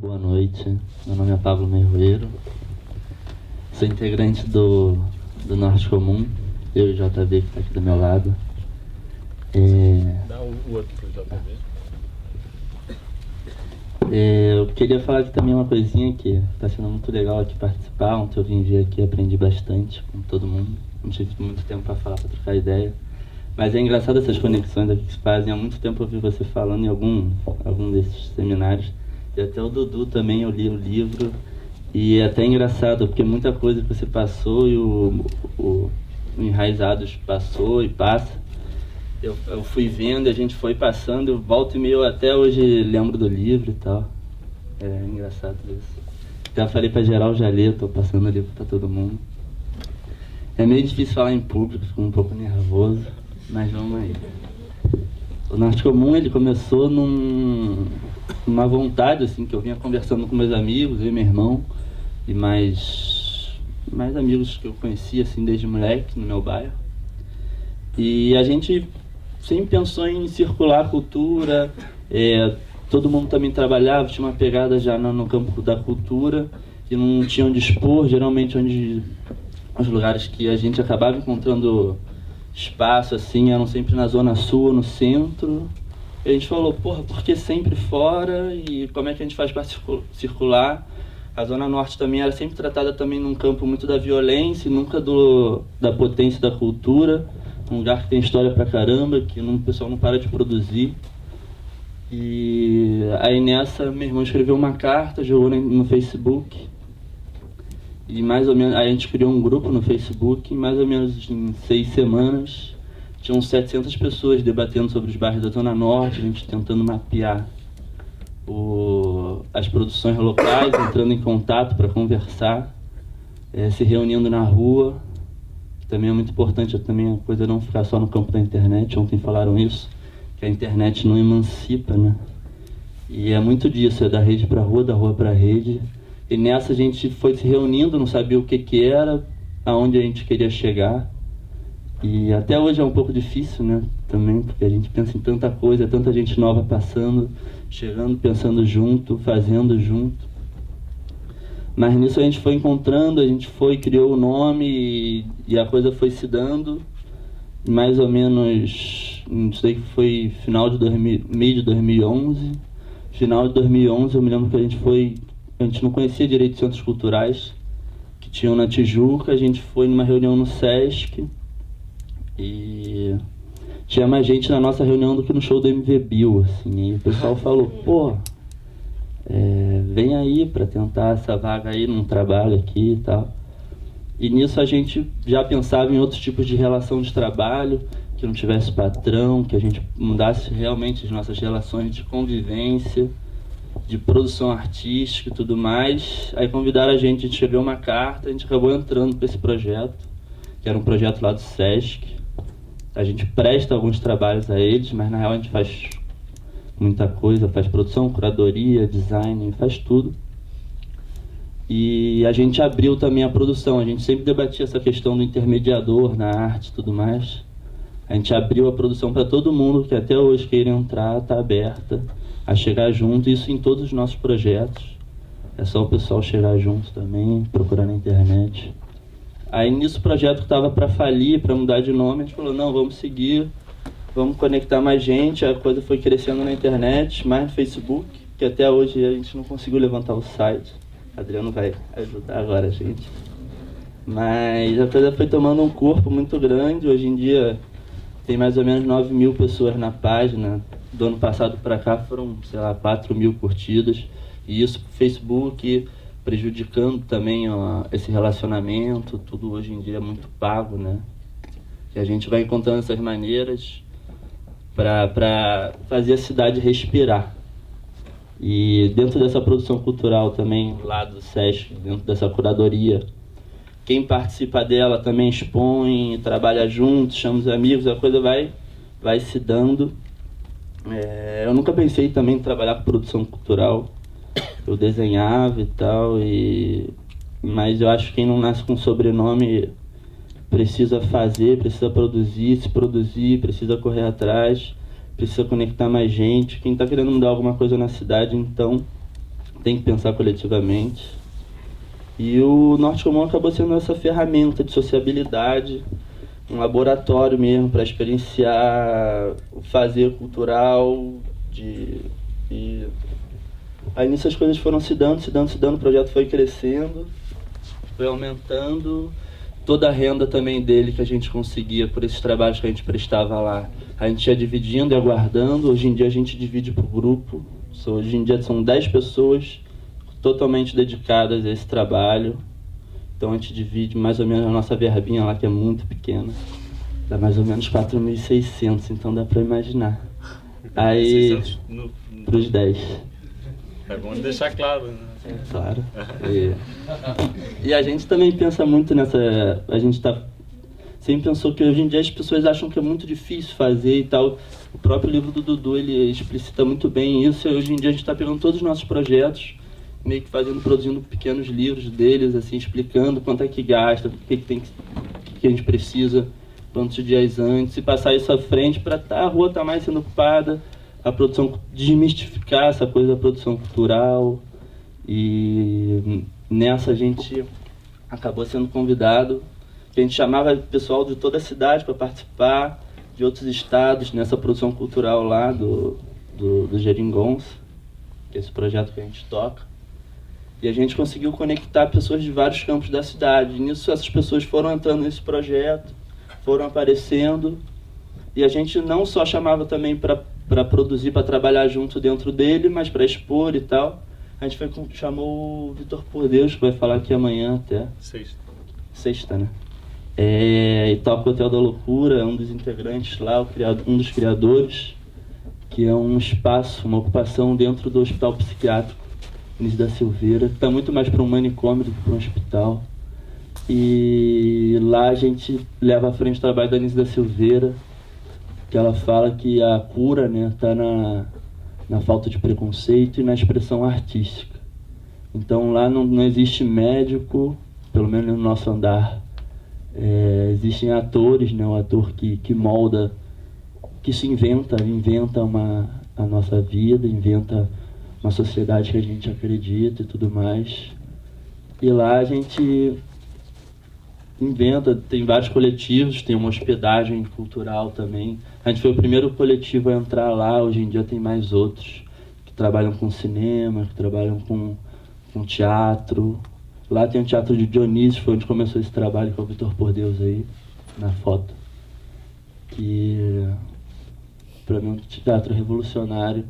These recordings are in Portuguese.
boa noite. Meu nome é Pablo Merroeiro. Sou integrante do Norte Comum, eu e o JB que está aqui do meu lado. Dá o outro pro JB. Eu queria falar aqui também uma coisinha que está sendo muito legal aqui participar. Ontem eu vim ver aqui e aprendi bastante com todo mundo. Não tive muito tempo para falar, para trocar ideia. Mas é engraçado essas conexões aqui que se fazem. Há muito tempo eu ouvi você falando em algum desses seminários. E até o Dudu também, eu li o livro. E é até engraçado, porque muita coisa que você passou e o Enraizados passou e passa. Eu fui vendo, a gente foi passando, eu volto e meio até hoje lembro do livro e tal. É engraçado isso. Já falei pra geral, já li, tô passando o livro pra todo mundo. É meio difícil falar em público, fico um pouco nervoso, mas vamos aí. O Norte Comum, ele começou numa vontade, assim, que eu vinha conversando com meus amigos, eu e meu irmão, e mais amigos que eu conhecia, assim, desde moleque, no meu bairro. E a gente sempre pensou em circular a cultura, todo mundo também trabalhava, tinha uma pegada já no campo da cultura, e não tinha onde expor, geralmente os lugares que a gente acabava encontrando espaço, assim, eram sempre na Zona Sul, no centro. E a gente falou, porra, por que sempre fora? E como é que a gente faz para circular? A Zona Norte também era sempre tratada também num campo muito da violência, nunca da potência da cultura. Um lugar que tem história pra caramba, que o pessoal não para de produzir. E aí nessa, meu irmão escreveu uma carta, jogou no Facebook. E mais ou menos, aí a gente criou um grupo no Facebook, e mais ou menos em 6 semanas, tinham 700 pessoas debatendo sobre os bairros da Zona Norte, a gente tentando mapear as produções locais, entrando em contato para conversar, se reunindo na rua. Também é muito importante também a coisa não ficar só no campo da internet. Ontem falaram isso, que a internet não emancipa, né? E é muito disso, é da rede para rua, da rua para rede. E nessa a gente foi se reunindo, não sabia o que era, aonde a gente queria chegar. E até hoje é um pouco difícil, né? Também, porque a gente pensa em tanta coisa, tanta gente nova passando, chegando, pensando junto, fazendo junto. Mas nisso a gente foi encontrando, a gente criou o nome e a coisa foi se dando. Mais ou menos, não sei, que foi meio de 2011. Final de 2011 eu me lembro que a gente não conhecia direito centros culturais que tinham na Tijuca. A gente foi numa reunião no Sesc e tinha mais gente na nossa reunião do que no show do MV Bill, assim. E o pessoal falou, pô, vem aí para tentar essa vaga aí num trabalho aqui e tal. E nisso a gente já pensava em outros tipos de relação de trabalho, que não tivesse patrão, que a gente mudasse realmente as nossas relações de convivência, de produção artística e tudo mais. Aí convidaram a gente escreveu uma carta, a gente acabou entrando para esse projeto, que era um projeto lá do Sesc. A gente presta alguns trabalhos a eles, mas na real a gente faz muita coisa, faz produção, curadoria, design, faz tudo. E a gente abriu também a produção, a gente sempre debatia essa questão do intermediador na arte e tudo mais. A gente abriu a produção para todo mundo que até hoje queira entrar, está aberta a chegar junto, isso em todos os nossos projetos. É só o pessoal chegar junto também, procurar na internet. Aí nisso o projeto estava para falir, para mudar de nome, a gente falou, não, vamos seguir, vamos conectar mais gente. A coisa foi crescendo na internet, mais no Facebook, que até hoje a gente não conseguiu levantar o site. Adriano vai ajudar agora a gente. Mas a coisa foi tomando um corpo muito grande. Hoje em dia tem mais ou menos 9.000 pessoas na página. Do ano passado para cá foram, 4.000 curtidas. E isso pro Facebook, prejudicando também esse relacionamento. Tudo hoje em dia é muito pago, né? E a gente vai encontrando essas maneiras para fazer a cidade respirar. E dentro dessa produção cultural também, lá do Sesc, dentro dessa curadoria, quem participa dela também expõe, trabalha junto, chama os amigos, a coisa vai se dando. Eu nunca pensei também em trabalhar com produção cultural, eu desenhava e tal, mas eu acho que quem não nasce com sobrenome precisa fazer, precisa produzir, se produzir, precisa correr atrás, precisa conectar mais gente. Quem está querendo mudar alguma coisa na cidade, então, tem que pensar coletivamente. E o Norte Comum acabou sendo essa ferramenta de sociabilidade, um laboratório mesmo para experienciar o fazer cultural. E aí nisso as coisas foram se dando, o projeto foi crescendo, foi aumentando. Toda a renda também dele que a gente conseguia por esses trabalhos que a gente prestava lá, a gente ia dividindo e aguardando. Hoje em dia a gente divide por grupo. Hoje em dia são 10 pessoas totalmente dedicadas a esse trabalho. Então a gente divide mais ou menos a nossa verbinha lá, que é muito pequena. Dá mais ou menos 4.600, então dá para imaginar. Aí, para os 10. É bom deixar claro, né? É, claro. E a gente também pensa muito nessa... A gente sempre pensou que hoje em dia as pessoas acham que é muito difícil fazer e tal. O próprio livro do Dudu, ele explicita muito bem isso. E hoje em dia a gente está pegando todos os nossos projetos, meio que produzindo pequenos livros deles, assim, explicando quanto é que gasta, o que a gente precisa, quantos dias antes, e passar isso à frente para a rua estar mais sendo ocupada, a produção, desmistificar essa coisa da produção cultural. E nessa a gente acabou sendo convidado, a gente chamava pessoal de toda a cidade para participar, de outros estados, nessa produção cultural lá do Jeringons, que é esse projeto que a gente toca. E a gente conseguiu conectar pessoas de vários campos da cidade. E nisso essas pessoas foram entrando nesse projeto, foram aparecendo, e a gente não só chamava também para produzir, para trabalhar junto dentro dele, mas para expor e tal. A gente chamou o Vitor Por Deus, que vai falar aqui amanhã até. Sexta, né? E toca o Hotel da Loucura, um dos integrantes lá, um dos criadores, que é um espaço, uma ocupação dentro do Hospital Psiquiátrico Anísio da Silveira, que está muito mais para um manicômio do que para um hospital. E lá a gente leva à frente o trabalho da Anísio da Silveira, que ela fala que a cura, né, está na falta de preconceito e na expressão artística. Então lá não existe médico, pelo menos no nosso andar. Existem atores, né, o ator que molda, que se inventa a nossa vida, inventa uma sociedade que a gente acredita e tudo mais. E lá a gente inventa, tem vários coletivos, tem uma hospedagem cultural também. A gente foi o primeiro coletivo a entrar lá, hoje em dia tem mais outros que trabalham com cinema, que trabalham com teatro. Lá tem o Teatro de Dionísio, foi onde começou esse trabalho com o Vitor Por Deus aí, na foto. Que para mim é um teatro revolucionário.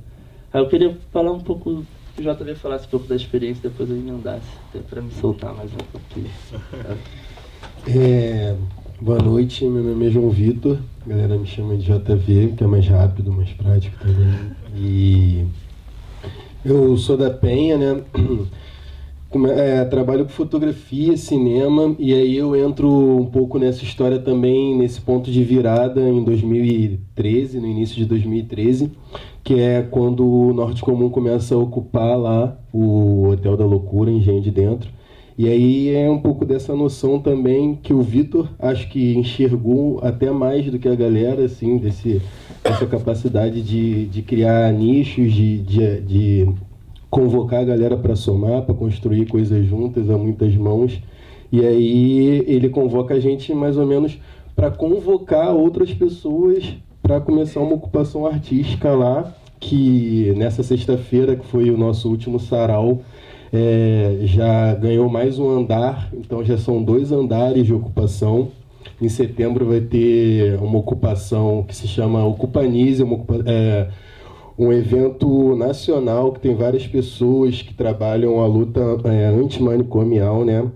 Aí eu queria falar um pouco, que o JV falasse um pouco da experiência, depois eu emendasse, até para me soltar mais um pouquinho. Boa noite, meu nome é João Vitor, a galera me chama de JV, que é mais rápido, mais prático também. E eu sou da Penha, né? Trabalho com fotografia, cinema, e aí eu entro um pouco nessa história também, nesse ponto de virada em 2013, no início de 2013, que é quando o Norte Comum começa a ocupar lá o Hotel da Loucura, em Engenho de Dentro. E aí é um pouco dessa noção também que o Vitor, acho que enxergou até mais do que a galera, assim, dessa capacidade de criar nichos, de convocar a galera para somar, para construir coisas juntas a muitas mãos. E aí ele convoca a gente mais ou menos para convocar outras pessoas para começar uma ocupação artística lá, que nessa sexta-feira, que foi o nosso último sarau, já ganhou mais um andar, então já são 2 andares de ocupação. Em setembro vai ter uma ocupação que se chama Ocupanísia, um evento nacional que tem várias pessoas que trabalham a luta antimanicomial, né?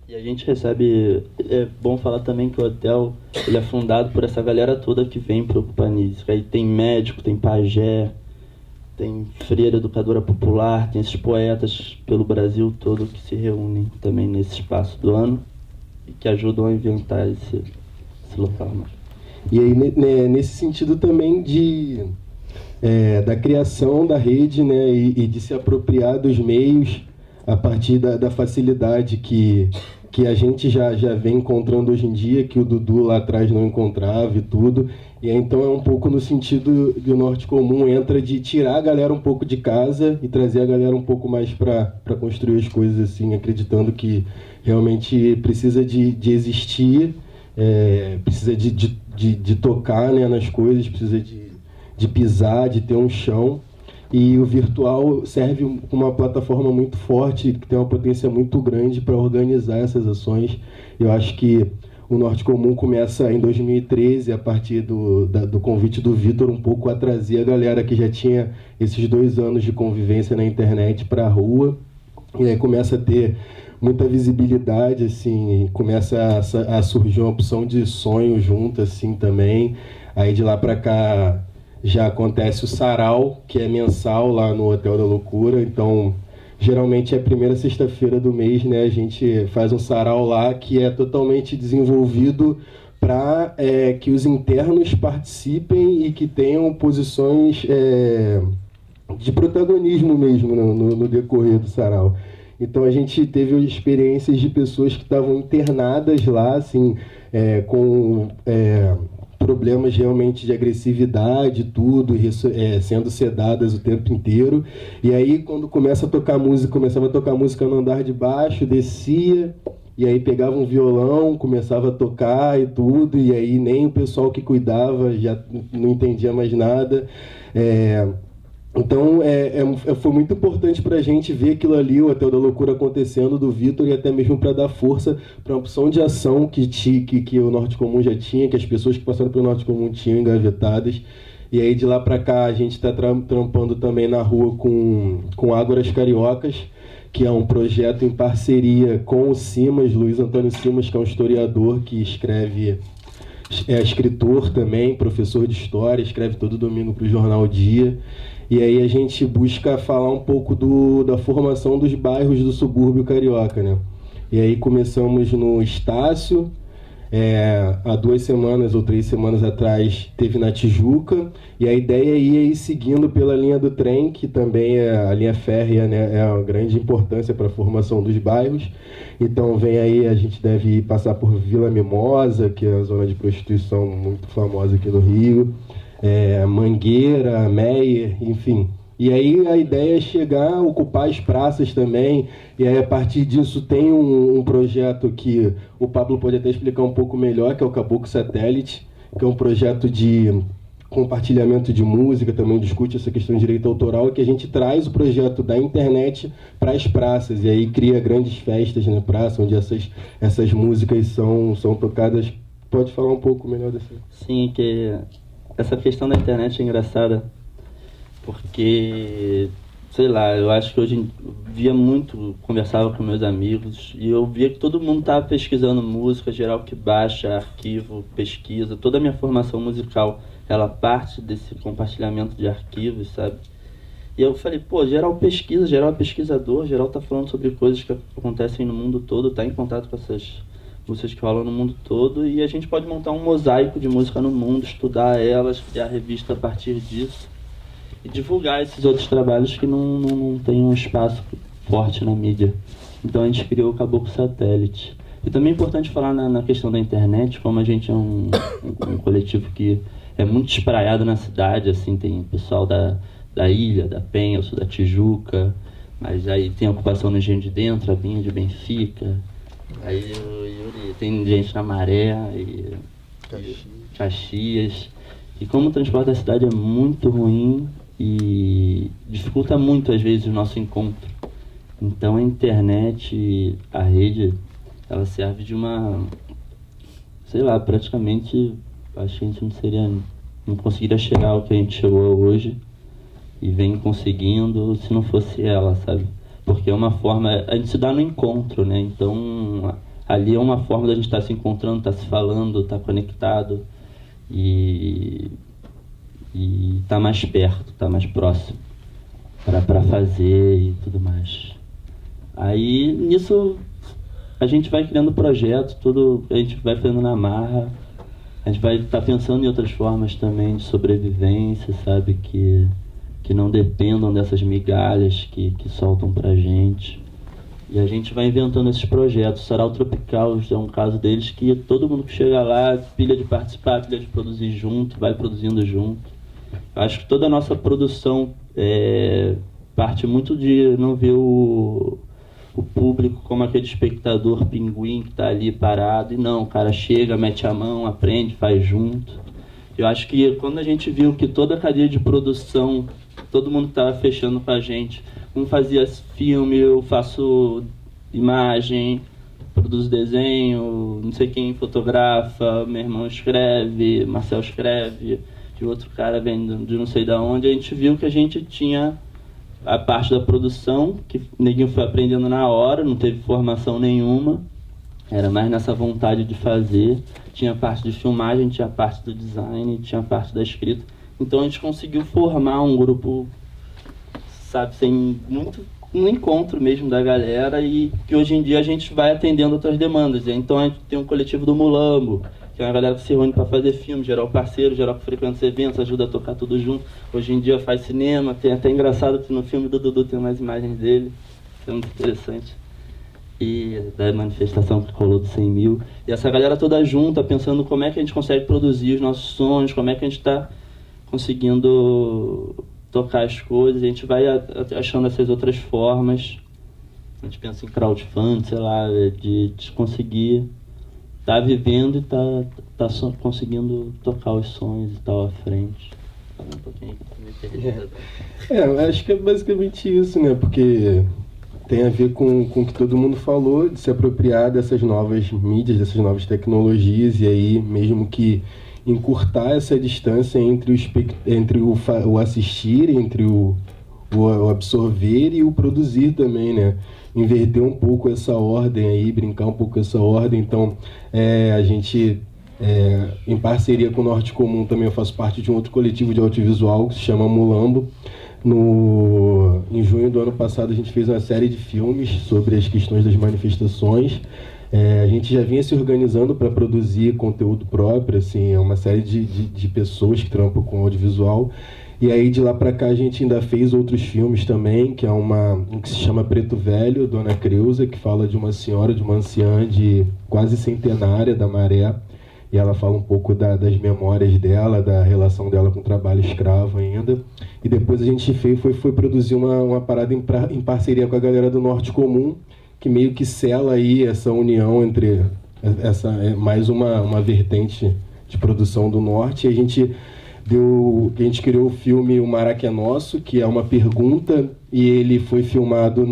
E a gente recebe, é bom falar também que o hotel ele é fundado por essa galera toda que vem para o Ocupanísia. Aí tem médico, tem pajé, tem freira educadora popular, tem esses poetas pelo Brasil todo que se reúnem também nesse espaço do ano e que ajudam a inventar esse local. E aí, nesse sentido também da criação da rede, né, e de se apropriar dos meios, a partir da facilidade que a gente já vem encontrando hoje em dia, que o Dudu lá atrás não encontrava e tudo. E aí, então é um pouco no sentido que o Norte Comum entra de tirar a galera um pouco de casa e trazer a galera um pouco mais para construir as coisas, assim, acreditando que realmente precisa de existir, precisa de tocar, né, nas coisas, precisa de pisar, de ter um chão. E o virtual serve como uma plataforma muito forte, que tem uma potência muito grande para organizar essas ações. Eu acho que o Norte Comum começa em 2013, a partir do convite do Vitor, um pouco a trazer a galera que já tinha esses 2 anos de convivência na internet para a rua. E aí começa a ter muita visibilidade, assim, começa a surgir uma opção de sonho junto, assim, também. Aí de lá para cá já acontece o sarau, que é mensal lá no Hotel da Loucura. Então, geralmente é a primeira sexta-feira do mês, né? A gente faz um sarau lá que é totalmente desenvolvido para que os internos participem e que tenham posições de protagonismo mesmo no decorrer do sarau. Então a gente teve experiências de pessoas que estavam internadas lá, assim, com problemas realmente de agressividade, tudo, sendo sedadas o tempo inteiro. E aí, quando começava a tocar música no andar de baixo, descia, e aí pegava um violão, começava a tocar e tudo, e aí nem o pessoal que cuidava já não entendia mais nada. Então, foi muito importante para a gente ver aquilo ali, o Hotel da Loucura acontecendo, do Vitor, e até mesmo para dar força para a opção de ação que o Norte Comum já tinha, que as pessoas que passaram pelo Norte Comum tinham engavetadas. E aí, de lá para cá, a gente está trampando também na rua com Ágoras Cariocas, que é um projeto em parceria com o Simas, Luiz Antônio Simas, que é um historiador que escreve... É escritor também, professor de história, escreve todo domingo para o Jornal Dia. E aí a gente busca falar um pouco da formação dos bairros do subúrbio carioca, né? E aí começamos no Estácio, há 2 semanas ou 3 semanas atrás teve na Tijuca, e a ideia é ir seguindo pela linha do trem, que também a linha férrea, né, é uma grande importância para a formação dos bairros. Então vem aí, a gente deve passar por Vila Mimosa, que é a zona de prostituição muito famosa aqui no Rio, Mangueira, Meier, enfim. E aí a ideia é chegar, ocupar as praças também, e aí a partir disso tem um projeto que o Pablo pode até explicar um pouco melhor, que é o Caboclo Satélite, que é um projeto de compartilhamento de música, também discute essa questão de direito autoral, que a gente traz o projeto da internet para as praças, e aí cria grandes festas na praça, onde essas músicas são tocadas. Pode falar um pouco melhor dessa? Sim, que essa questão da internet é engraçada, porque, sei lá, eu acho que hoje conversava com meus amigos, e eu via que todo mundo estava pesquisando música, geral que baixa, arquivo, pesquisa, toda a minha formação musical, ela parte desse compartilhamento de arquivos, sabe? E eu falei, pô, geral pesquisa, geral é pesquisador, geral tá falando sobre coisas que acontecem no mundo todo, tá em contato com essas músicas que rolam no mundo todo, e a gente pode montar um mosaico de música no mundo, estudar elas, criar revista a partir disso, e divulgar esses outros trabalhos que não têm um espaço forte na mídia. Então a gente criou o Caboclo Satélite. E também é importante falar na questão da internet, como a gente é um coletivo que é muito espraiado na cidade, assim, tem pessoal da Ilha, da Penha, eu sou da Tijuca, mas aí tem a ocupação no Engenho de Dentro, a Binha de Benfica, aí o Yuri, tem gente na Maré, e Caxias. E como o transporte da cidade é muito ruim e dificulta muito, às vezes, o nosso encontro. Então a internet, a rede, ela serve de sei lá, praticamente, acho que a gente não conseguiria chegar ao que a gente chegou hoje e vem conseguindo se não fosse ela, sabe? Porque é uma forma, a gente se dá no encontro, né? Então ali é uma forma da gente estar se encontrando, estar se falando, estar conectado e estar mais perto, estar mais próximo para fazer e tudo mais. Aí nisso a gente vai criando projetos, tudo a gente vai fazendo na marra. A gente vai estar pensando em outras formas também de sobrevivência, sabe? Que não dependam dessas migalhas que soltam pra gente. E a gente vai inventando esses projetos. O Sarau Tropical é um caso deles que todo mundo que chega lá pilha de participar, pilha de produzir junto, vai produzindo junto. Eu acho que toda a nossa produção parte muito de não ver o público como aquele espectador pinguim que está ali parado. E não, o cara chega, mete a mão, aprende, faz junto. Eu acho que quando a gente viu que toda a cadeia de produção, todo mundo estava fechando com a gente, um fazia filme, eu faço imagem, produzo desenho, não sei quem fotografa, meu irmão escreve, Marcel escreve, de outro cara vem de não sei da onde, a gente viu que a gente tinha a parte da produção, que ninguém foi aprendendo na hora, não teve formação nenhuma, era mais nessa vontade de fazer. Tinha a parte de filmagem, tinha a parte do design, tinha a parte da escrita. Então a gente conseguiu formar um grupo, sabe, sem muito um encontro mesmo da galera, e que hoje em dia a gente vai atendendo outras demandas. Então a gente tem um coletivo do Mulambo, que é uma galera que se reúne para fazer filme, geral parceiro, geral que frequenta os eventos, ajuda a tocar tudo junto. Hoje em dia faz cinema, tem até engraçado que no filme do Dudu tem umas imagens dele, que é muito interessante. E da manifestação que rolou do 100 mil. E essa galera toda junta, pensando como é que a gente consegue produzir os nossos sonhos, como é que a gente está conseguindo tocar as coisas. A gente vai achando essas outras formas. A gente pensa em crowdfunding, sei lá, de conseguir estar vivendo e tá só conseguindo tocar os sonhos e tal à frente. Fala um pouquinho que me perdi. Acho que é basicamente isso, né? Porque tem a ver com o que todo mundo falou, de se apropriar dessas novas mídias, dessas novas tecnologias, e aí mesmo que encurtar essa distância entre o assistir, entre o absorver e o produzir também, né? Inverter um pouco essa ordem aí, brincar um pouco com essa ordem. Então, a gente, em parceria com o Norte Comum, também eu faço parte de um outro coletivo de audiovisual que se chama Mulambo. Em junho do ano passado a gente fez uma série de filmes sobre as questões das manifestações. A gente já vinha se organizando para produzir conteúdo próprio, assim, é uma série de pessoas que trampam com audiovisual. E aí de lá para cá a gente ainda fez outros filmes também, que é um que se chama Preto Velho, Dona Creuza, que fala de uma senhora, de uma anciã de quase centenária da Maré. E ela fala um pouco das memórias dela, da relação dela com o trabalho escravo ainda. E depois a gente foi produzir uma parada em parceria com a galera do Norte Comum, que meio que sela aí essa união entre mais uma vertente de produção do Norte. E a gente criou o filme O Maraca é Nosso, que é uma pergunta, e ele foi filmado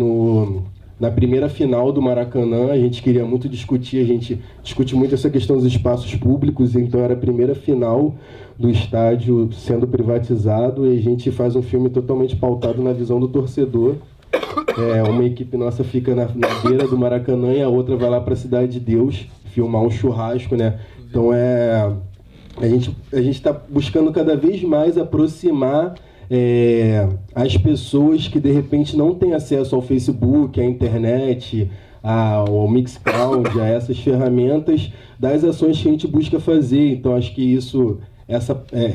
na primeira final do Maracanã. A gente queria muito discutir, a gente discute muito essa questão dos espaços públicos, então era a primeira final do estádio sendo privatizado, e a gente faz um filme totalmente pautado na visão do torcedor. Uma equipe nossa fica na beira do Maracanã e a outra vai lá para a Cidade de Deus filmar um churrasco, né? Então a gente está buscando cada vez mais aproximar as pessoas que de repente não têm acesso ao Facebook, à internet, ao Mixcloud, a essas ferramentas, das ações que a gente busca fazer. Então acho que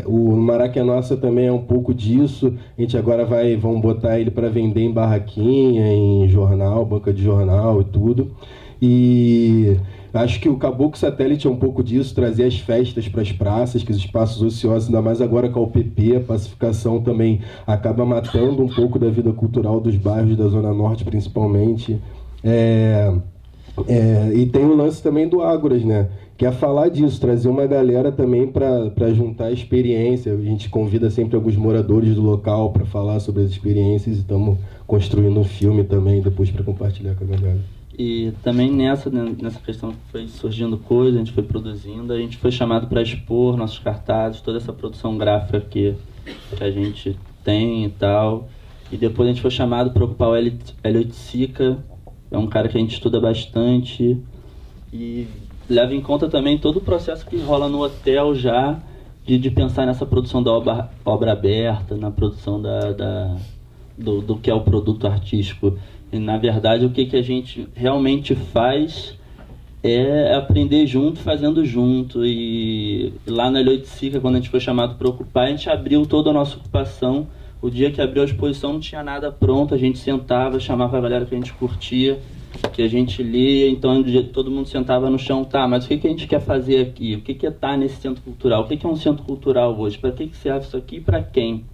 o Maraca é Nossa também é um pouco disso. A gente agora vamos botar ele para vender em barraquinha, em jornal, banca de jornal e tudo. E acho que o Caboclo Satélite é um pouco disso, trazer as festas para as praças, que os espaços ociosos, ainda mais agora com a UPP, a pacificação também acaba matando um pouco da vida cultural dos bairros da Zona Norte, principalmente. E tem o lance também do Ágoras, né? Que é falar disso, trazer uma galera também para juntar a experiência. A gente convida sempre alguns moradores do local para falar sobre as experiências, e estamos construindo um filme também depois para compartilhar com a galera. E também nessa questão que foi surgindo coisa, a gente foi produzindo, a gente foi chamado para expor nossos cartazes, toda essa produção gráfica que a gente tem e tal. E depois a gente foi chamado para ocupar o Hélio Sica, é um cara que a gente estuda bastante e leva em conta também todo o processo que rola no hotel já, de pensar nessa produção da obra aberta, na produção do que é o produto artístico. E, na verdade, o que a gente realmente faz é aprender junto, fazendo junto. E lá na Elioiticica, quando a gente foi chamado para ocupar, a gente abriu toda a nossa ocupação. O dia que abriu a exposição não tinha nada pronto, a gente sentava, chamava a galera que a gente curtia, que a gente lia, então todo mundo sentava no chão, tá, mas o que a gente quer fazer aqui? O que é estar nesse centro cultural? O que é um centro cultural hoje? Para que serve isso aqui e para quem?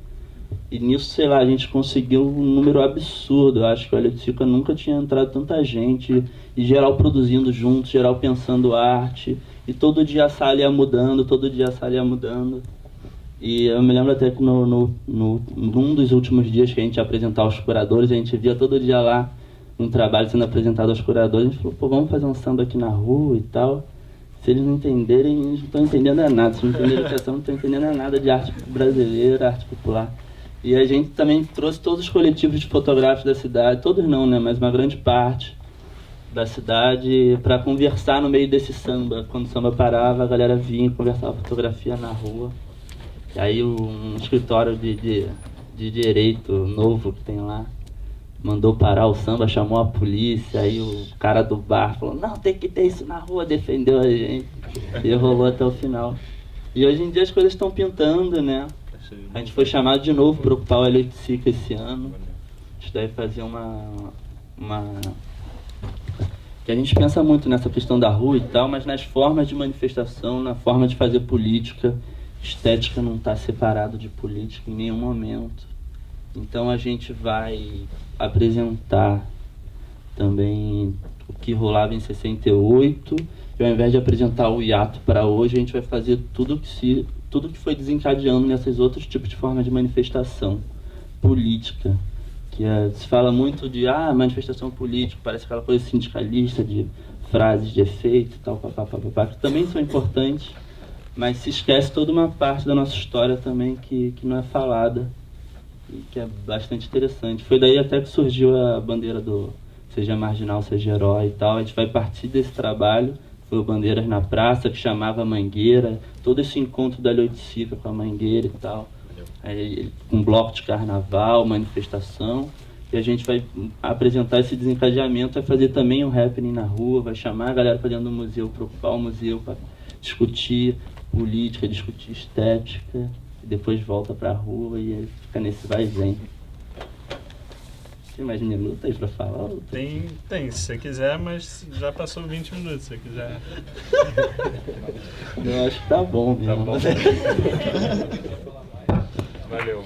E nisso, sei lá, a gente conseguiu um número absurdo. Eu acho que o Eleutica nunca tinha entrado tanta gente, e geral produzindo junto, geral pensando arte, e todo dia a sala ia mudando, todo dia a sala ia mudando. E eu me lembro até que num dos últimos dias que a gente ia apresentar aos curadores, a gente via todo dia lá um trabalho sendo apresentado aos curadores, a gente falou, pô, vamos fazer um samba aqui na rua e tal. Se eles não entenderem, eles não estão entendendo nada. Se não entenderem educação, não estão entendendo nada de arte brasileira, arte popular. E a gente também trouxe todos os coletivos de fotógrafos da cidade, todos não, né, mas uma grande parte da cidade, para conversar no meio desse samba. Quando o samba parava, a galera vinha conversar fotografia na rua. E aí um escritório de direito novo que tem lá mandou parar o samba, chamou a polícia, aí o cara do bar falou, não, tem que ter isso na rua, defendeu a gente. E rolou até o final. E hoje em dia as coisas estão pintando, né? A gente foi chamado de novo para ocupar o Eleutica esse ano. A gente deve fazer que a gente pensa muito nessa questão da rua e tal, mas nas formas de manifestação, na forma de fazer política. Estética não está separado de política em nenhum momento. Então a gente vai apresentar também o que rolava em 68, e ao invés de apresentar o hiato para hoje, a gente vai fazer tudo que foi desencadeando nesses outros tipos de formas de manifestação política. Se fala muito de manifestação política, parece aquela coisa sindicalista, de frases de efeito e tal, papapá, que também são importantes, mas se esquece toda uma parte da nossa história também que não é falada e que é bastante interessante. Foi daí até que surgiu a bandeira do Seja Marginal, Seja Herói e tal. A gente vai partir desse trabalho. Foi o Bandeiras na Praça, que chamava a Mangueira, todo esse encontro da Eleutica com a Mangueira e tal. Aí, um bloco de carnaval, manifestação. E a gente vai apresentar esse desencadeamento, vai fazer também um happening na rua, vai chamar a galera para dentro do museu, para ocupar o museu, para discutir política, discutir estética, e depois volta para a rua e fica nesse vai e vem. Tem mais minutos aí para falar? Tem, se você quiser, mas já passou 20 minutos, se você quiser. Eu acho que tá bom mesmo. Tá bom. Valeu.